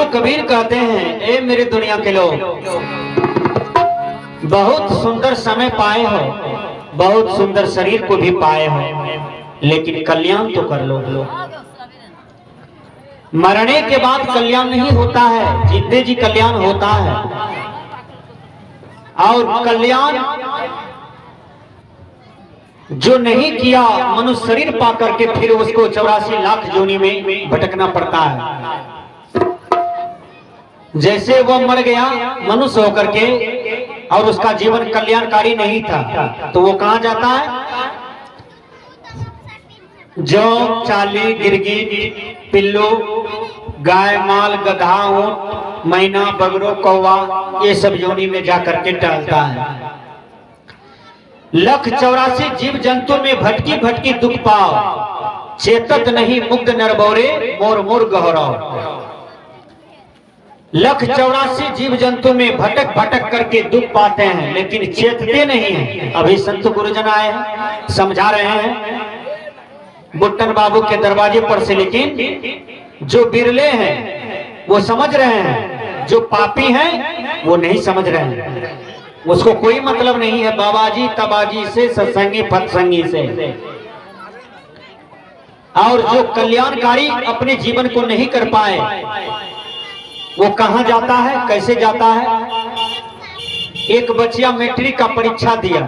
सतगुरु कबीर कहते हैं, ए मेरे दुनिया के लोग, बहुत सुंदर समय पाए हो, बहुत सुंदर शरीर को भी पाए हो, लेकिन कल्याण तो कर लो। मरने के बाद कल्याण नहीं होता है, जीते जी कल्याण होता है। और कल्याण जो नहीं किया, मनुष्य शरीर पा करके फिर उसको 84 लाख योनि में भटकना पड़ता है। जैसे वो मर गया मनुष्य होकर के और उसका जीवन कल्याणकारी नहीं था, तो वो कहां जाता है? जौ, चाली, गिरगिट, पिल्लू, गाय, माल, गधा, ऊंट, मैना, बगरो, कौवा, ये सब योनि में जाकर के टहलता है। 1,84 जीव जंतु में भटकी भटकी दुख पाओ, चेतत नहीं मुग्ध नरबौरे, मोर मोर गहराओ। 1,84 जीव जंतु में भटक भटक करके दुख पाते हैं, लेकिन चेतते नहीं हैं। अभी संत गुरुजन आए हैं, समझा रहे हैं बुट्टन बाबू के दरवाजे पर से, लेकिन जो बिरले हैं वो समझ रहे हैं, जो पापी हैं वो नहीं समझ रहे हैं। उसको कोई मतलब नहीं है बाबाजी तबाजी से, सत्संगी फत्संगी से। और जो कल्याणकारी अपने जीवन को नहीं कर पाए, वो कहां जाता है, कैसे जाता है? एक बच्चा मैट्रिक का परीक्षा दिया,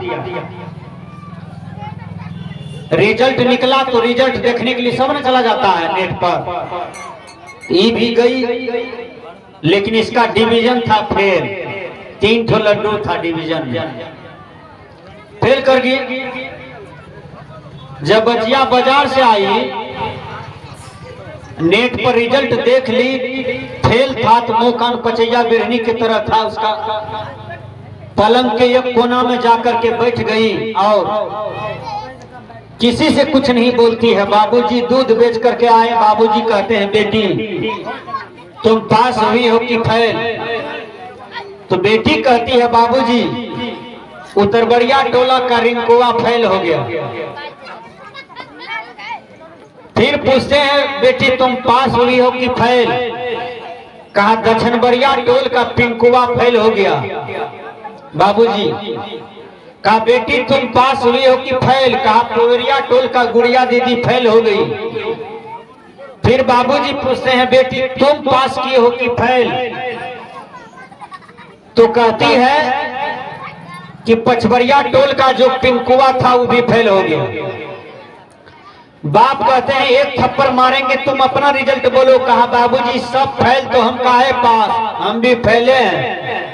रिजल्ट निकला तो रिजल्ट देखने के लिए सब न चला जाता है नेट पर। ये भी गई, लेकिन इसका डिवीजन था फेल, 3 ठो लड्डू था डिवीजन में, फेल कर गई। जब बच्चिया बाजार से आई, नेट पर रिजल्ट देख ली, फेल था, तो मुंह कान पचैया बिरहनी की तरह था उसका। पलंग के एक कोना में जाकर के बैठ गई और किसी से कुछ नहीं बोलती है। बाबूजी दूध बेच करके आए, बाबूजी कहते हैं बेटी तुम पास हुई हो कि फेल? तो बेटी कहती है बाबूजी उतरबड़िया टोला का रिंकुआ फेल हो गया। फिर पूछते हैं बेटी तुम पास हुई हो कि फेल? कहा दक्षिणबड़िया टोल का पिंकुआ फेल हो गया। बाबूजी कहा बेटी तुम पास हुई हो कि फेल? कहा पुवरिया टोल का गुड़िया दीदी फेल हो गई। फिर बाबूजी पूछते हैं बेटी तुम पास की हो कि फेल? तो कहती है कि पचबड़िया टोल का जो पिंकुआ था वो भी फेल हो गया। बाप कहते हैं एक थप्पड़ मारेंगे, तुम अपना रिजल्ट बोलो। कहा बाबूजी सब फेल तो हम काहे पास, हम भी फेले हैं।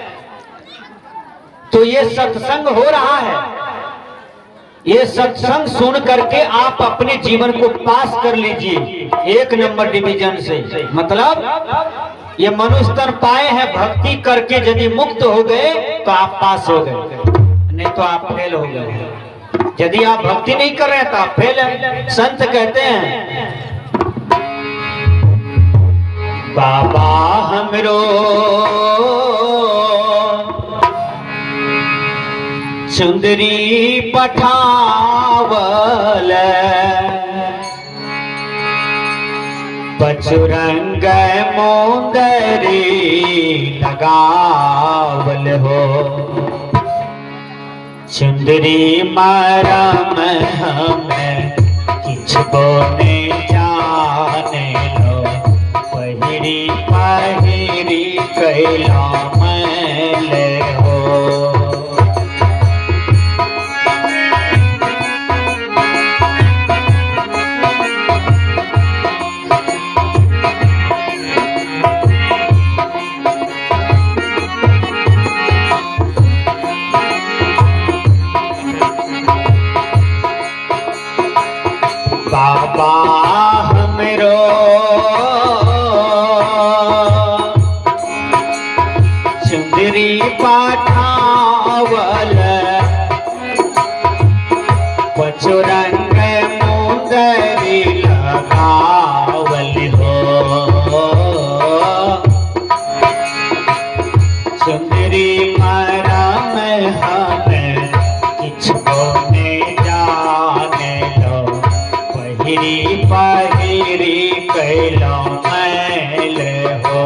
तो ये सत्संग हो रहा है, ये सत्संग सुन करके आप अपने जीवन को पास कर लीजिए 1 नंबर डिवीजन से। मतलब ये मनुष्य तन पाए हैं, भक्ति करके यदि मुक्त हो गए तो आप पास हो गए, नहीं तो आप फेल हो गए। यदि आप भक्ति नहीं कर रहे तो आप फेल हैं। संत कहते हैं बाबा हमरो चुंदरी पठावल, पचुरंग मोंदरी लगावल हो। चुंदरी मरम हमें किछको ने जाने लो, पहिरी पहिरी कैला मैल हो। बाबा हमरो चुंदरी पठावल, पचुरंग मुंदरी लगावल हो। चुंदरी मरम हमें किछको ने जाने लो, पहिरी पहिरी कैला मैल हो।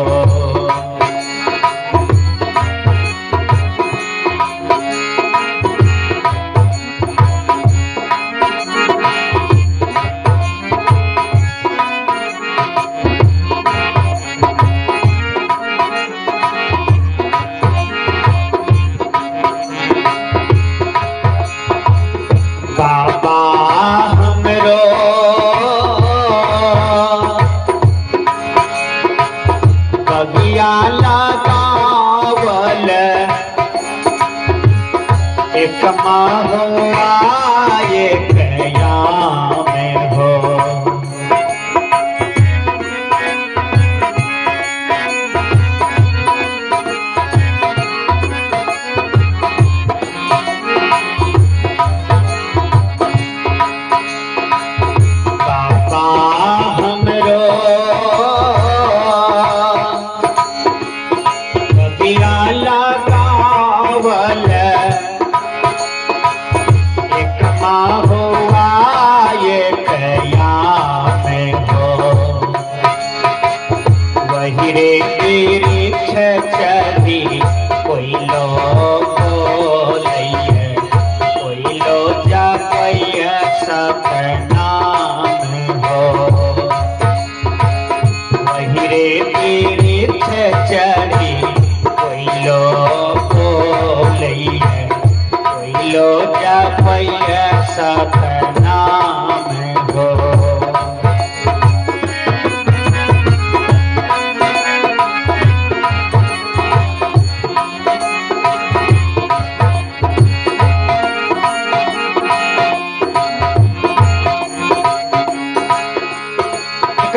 बगिया लगावल एक महुआ एक में हो।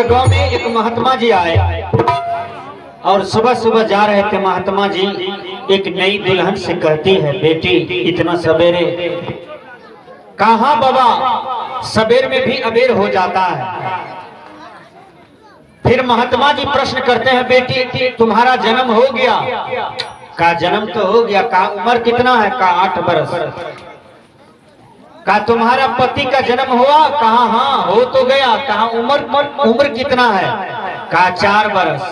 गांव में एक महात्मा जी आए और सुबह सुबह जा रहे थे। महात्मा जी एक नई दुल्हन से कहती है, बेटी इतना सवेरे कहाँ बाबा, सवेर में भी अबेर हो जाता है। फिर महात्मा जी प्रश्न करते हैं, बेटी तुम्हारा जन्म हो गया? का जन्म तो हो गया। का उम्र कितना है? का 8 बरस। का तुम्हारा पति का जन्म हुआ? कहा हाँ हो तो गया। कहा उम्र कितना है? का 4 बरस।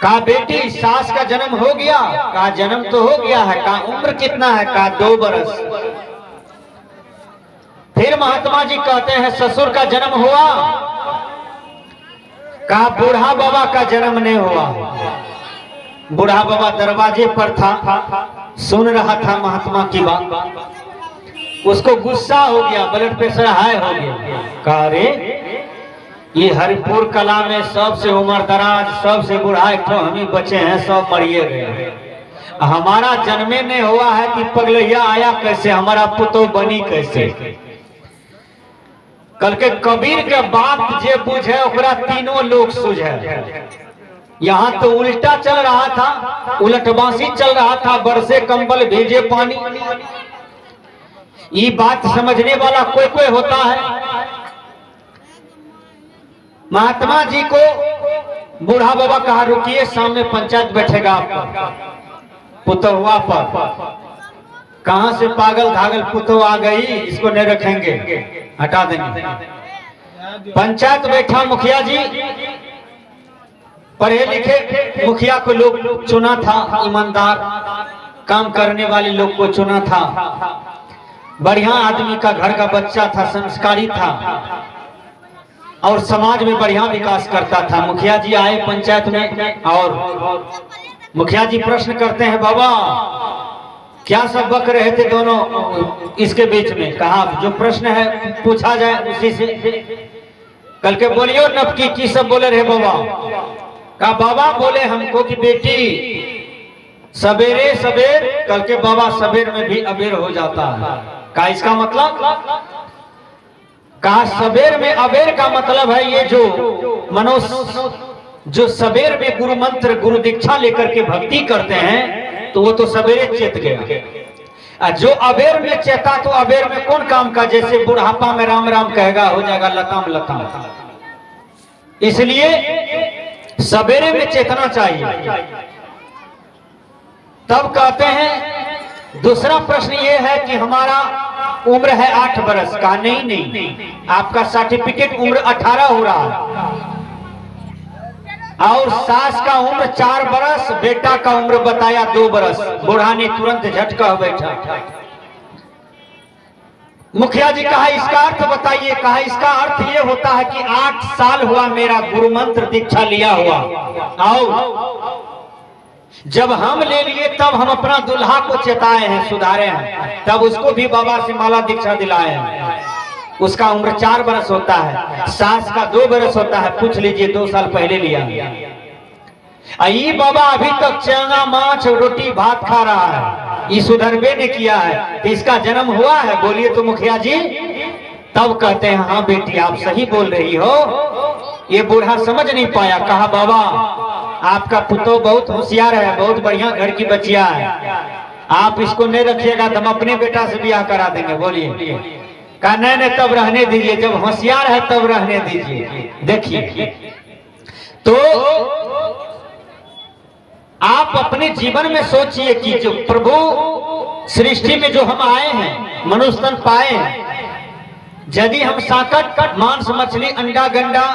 का बेटी सास का जन्म हो गया? का जन्म तो हो गया है। का उम्र कितना है? का 2 बरस। फिर महात्मा जी कहते हैं, ससुर का जन्म हुआ? का बूढ़ा बाबा का जन्म नहीं हुआ। बूढ़ा बाबा दरवाजे पर था, सुन रहा था महात्मा की बात। उसको गुस्सा हो गया, ब्लड प्रेशर हाई हो गया। कहा रे ये हरिपुर कला में सबसे उम्र दराज सबसे बूढ़ा एक तो हम ही बचे हैं, सब मरिए गए। हमारा जन्मे नहीं हुआ है कि पगलैया आया कैसे, हमारा पुतो बनी कैसे। कल के कबीर के बात जे बुझे ओकरा तीनों लोग सुझे। यहाँ तो उल्टा चल रहा था, उलटबांसी चल रहा था, बरसे कंबल भेजे पानी। ये बात समझने वाला कोई कोई होता है। महात्मा जी को बूढ़ा बाबा कहा, रुकिए सामने पंचायत बैठेगा आपका पुतहुआ पर। कहां से पागल धागल पुतो आ गई, इसको नहीं रखेंगे, हटा देंगे। पंचायत बैठा मुखिया जी, पढ़े लिखे मुखिया को लोग चुना था, ईमानदार काम करने वाले लोग को चुना था, बढ़िया आदमी का घर का बच्चा था, संस्कारी था और समाज में बढ़िया विकास करता था। मुखिया जी आए पंचायत में और मुखिया जी प्रश्न करते हैं, बाबा क्या सब बक रहे थे दोनों इसके बीच में? कहा जो प्रश्न है पूछा जाए उसी से। कल के बोलियो नपकी की सब बोले रहे बाबा? कहा बाबा बोले हमको कि बेटी सवेरे सवेर, कल के बाबा सवेर में भी अबेर हो जाता है। का इसका मतलब? कहा सवेर में अबेर का मतलब है ये जो मनुष्य जो सवेर में गुरु मंत्र गुरु दीक्षा लेकर के भक्ति करते हैं तो वो तो सवेरे चेत गया। जो अबेर में चेता तो अबेर में कौन काम का, जैसे बुढ़ापा में राम राम कहेगा हो जाएगा लताम लताम। इसलिए सवेरे में चेतना चाहिए। तब कहते हैं दूसरा प्रश्न ये है कि हमारा उम्र है 8 बरस का। नहीं, आपका सर्टिफिकेट उम्र 18 हो रहा है और सास का उम्र 4 बरस, बेटा का उम्र बताया 2 बरस। बूढ़ा ने तुरंत झटका बैठा। मुखिया जी कहा इसका अर्थ बताइए। कहा इसका अर्थ ये होता है कि 8 साल हुआ मेरा गुरु मंत्र दीक्षा लिया हुआ और जब हम ले लिए तब हम अपना दुल्हा को चेताए हैं, सुधारे हैं, तब उसको भी बाबा से माला दीक्षा दिलाए हैं। उसका उम्र 4 बरस होता है, सास का 2 बरस होता है। पूछ लीजिए 2 साल पहले लिया। आई बाबा अभी तक चना माछ रोटी भात खा रहा है, ये सुधरबे ने किया है, तो इसका जन्म हुआ है? बोलिए तो मुखिया जी। तब कहते हैं हाँ बेटी आप सही बोल रही हो। ये बूढ़ा समझ नहीं पाया, कहा बाबा आपका पुतो बहुत होशियार है, बहुत बढ़िया घर की बचिया है, आप इसको नहीं रखिएगा तो हम अपने बेटा से ब्याह करा देंगे। बोलिए, कहा नहीं तब रहने दीजिए, जब होशियार है तब रहने दीजिए। देखिए तो आप अपने जीवन में सोचिए कि जो प्रभु सृष्टि में जो हम आए हैं, मनुष्य तन पाए हैं, यदि हम साकट मांस मछली अंडा गंडा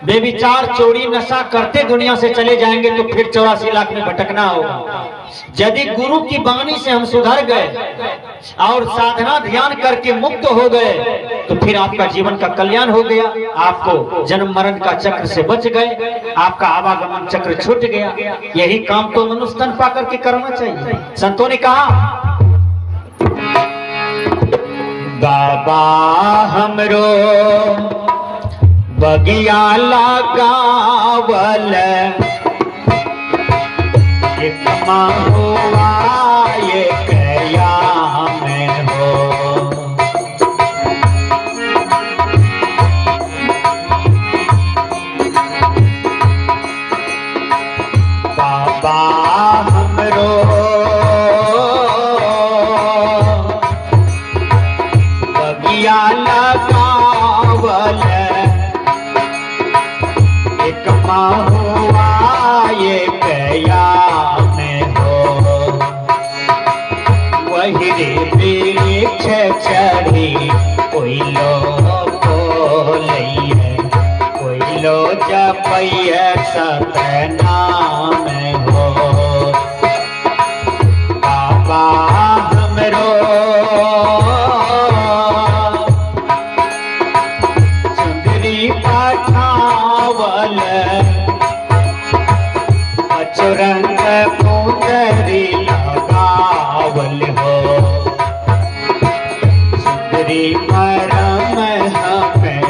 बेविचार चोरी नशा करते दुनिया से चले जाएंगे तो फिर 84 लाख में भटकना होगा। यदि गुरु की वाणी से हम सुधर गए और साधना ध्यान करके मुक्त हो गए तो फिर आपका जीवन का कल्याण हो गया, आपको जन्म मरण का चक्र से बच गए, आपका आवागमन चक्र छूट गया। यही काम तो मनुष्य तन पा करके करना चाहिए। संतों ने कहा बाबा हमरो बगिया लगावल एक हुआ ये कया में हो, बाबा हमरो बगिया लगावल एक हुआ ये कया में हो, वही रे वृक्ष चढ़ी कोई लो बोलैया, कोई लो जपैया सतनाम हो, बाबा हमरो रंग पुंदरी लगावल हो, सुंदरी परम हमें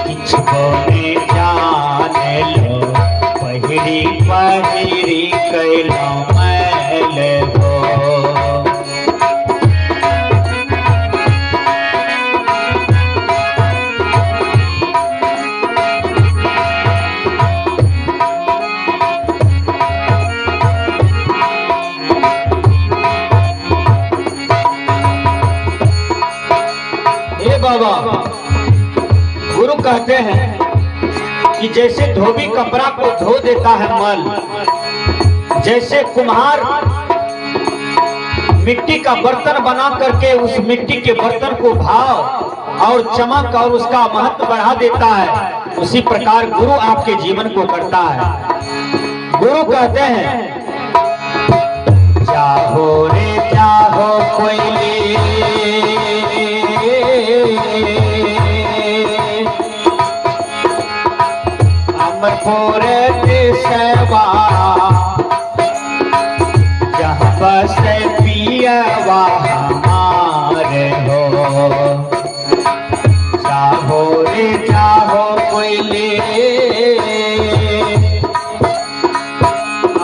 किछो ने जान लो, पहिरी पहिरी कैलो मैल हो, बाबा गुरु कहते हैं कि जैसे धोबी कपड़ा को धो देता है मल, जैसे कुम्हार मिट्टी का बर्तन बना करके उस मिट्टी के बर्तन को भाव और चमक और उसका महत्व बढ़ा देता है, उसी प्रकार गुरु आपके जीवन को करता है। गुरु कहते हैं चाहो रे चाहो कोई सेवा जहाँ बस पियवा हमारे हो, चाहो रे चाहो कोई ले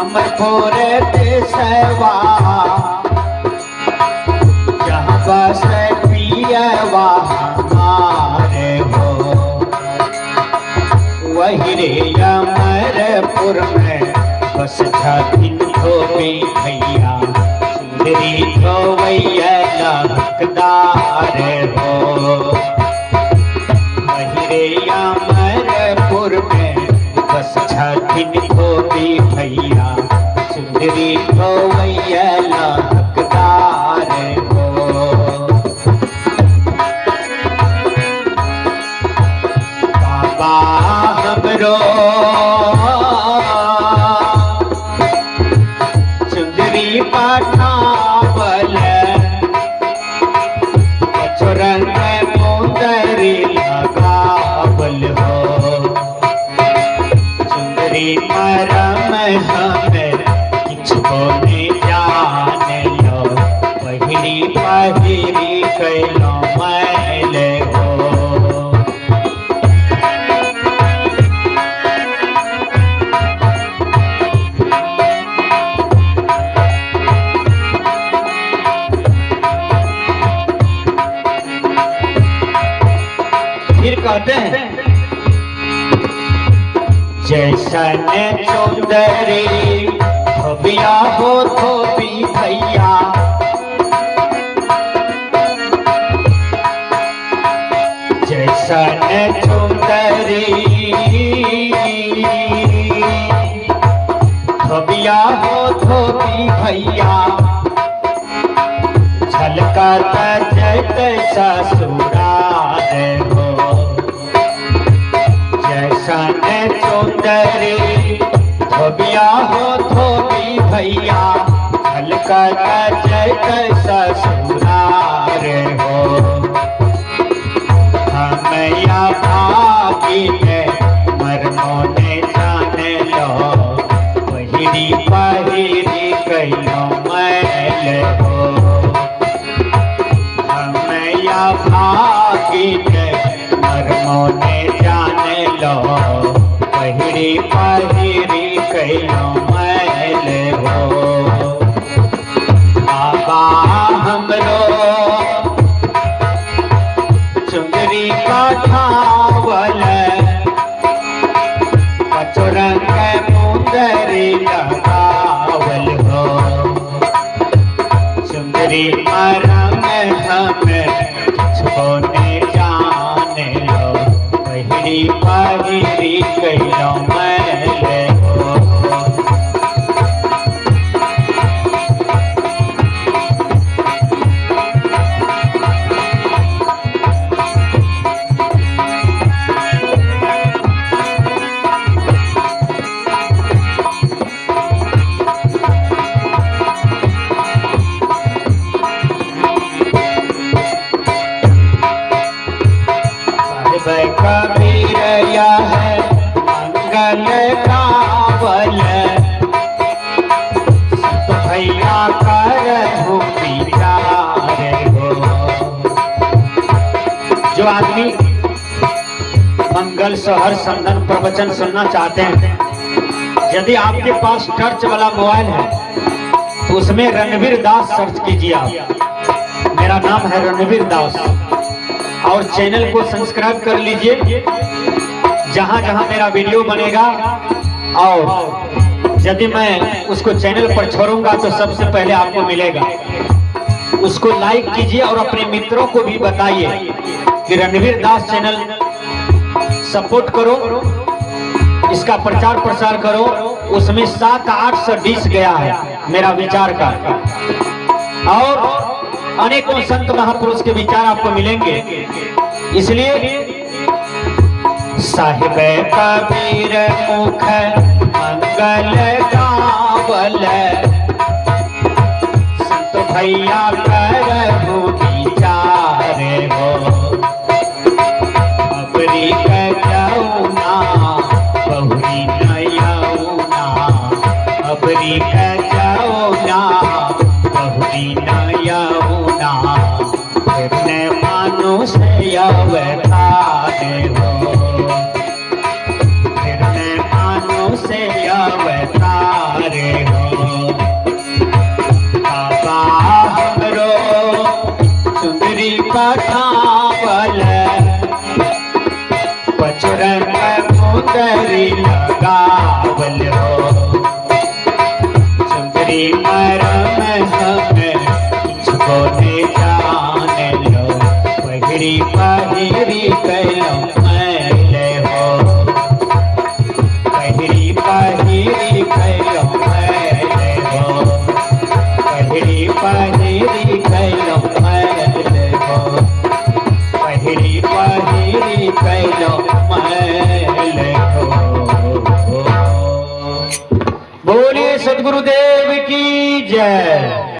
अमरपुर सेवा जहाँ बस पियवा हमारे हो, वही रे अमरपुर में बस छातिन धोबी भैया, सुंदरी धोवैया लहकदार हो, वही रे अमरपुर में बस छातिन धोबी भैया, सुंदरी धोवैया लहकदार हो, बाबा हमरो सुंदरी पाठावल अचरन मुंदरी लगावल हो, सुंदरी परम हमें किछो ने जान लो, पहिरी पहिरी कैलो मैल हो, कहते हैं जैसन चुंदरी धोबिया हो धोबी भैया, जैसन चुंदरी धोबिया हो धोबी भैया, झलकाता जैत ससुराल हो, जैसन चुंदरी धोबिया हो धोबी भैया, झलकाता जैत ससुराल हो। हमया भागी में मरमो ने जान लो, पहिरी पहिरी कैलो मैल हो। हमया भागी में मरमो ने जान लो, पहिरी पहिरी कैलो मैल हो। बाबा हमरो चुंदरी काठावल, पचुरंग मुंदरी लगावल हो, चुंदरी मरम हम छोने जाने लो, पहिरी पहिरी कैलो मैल हो। कबीर यह मंगल कावल, संत भैया कर विचार हो। जो आदमी मंगल सहर संदन प्रवचन सुनना चाहते हैं, यदि आपके पास टर्च वाला मोबाइल है तो उसमें रणवीर दास सर्च कीजिए आप। मेरा नाम है रणवीर दास और चैनल को सब्सक्राइब कर लीजिए। जहां जहां मेरा वीडियो बनेगा और यदि मैं उसको चैनल पर छोड़ूंगा तो सबसे पहले आपको मिलेगा। उसको लाइक कीजिए और अपने मित्रों को भी बताइए कि रणवीर दास चैनल सपोर्ट करो, इसका प्रचार प्रसार करो। उसमें 700-800 डिश गया है मेरा विचार का, और अनेकों संत महापुरुष के विचार आपको मिलेंगे। इसलिए साहिब कबीर मुख मंगल गावल, संत भैया करहु विचार हो। अबरी कजौना बहुरी नयौना, अबरी कजौना बहुरी नयौना, फिरने मानुष अवतार हो, फिरने मानुष अवतार हो। बाबा हमरो चुंदरी काठावल, पचुरंग मुंदरी लगावल हो, चुंदरी मरम हम छोने जाने लो, पहिरी पहिरी कैलो मैल हो, पहिरी पहिरी कैलो मैल हो, पहिरी पहिरी कैलो मैल हो, पहिरी पहिरी कैलो मैल हो। बोलिए सद्गुरुदेव की जय।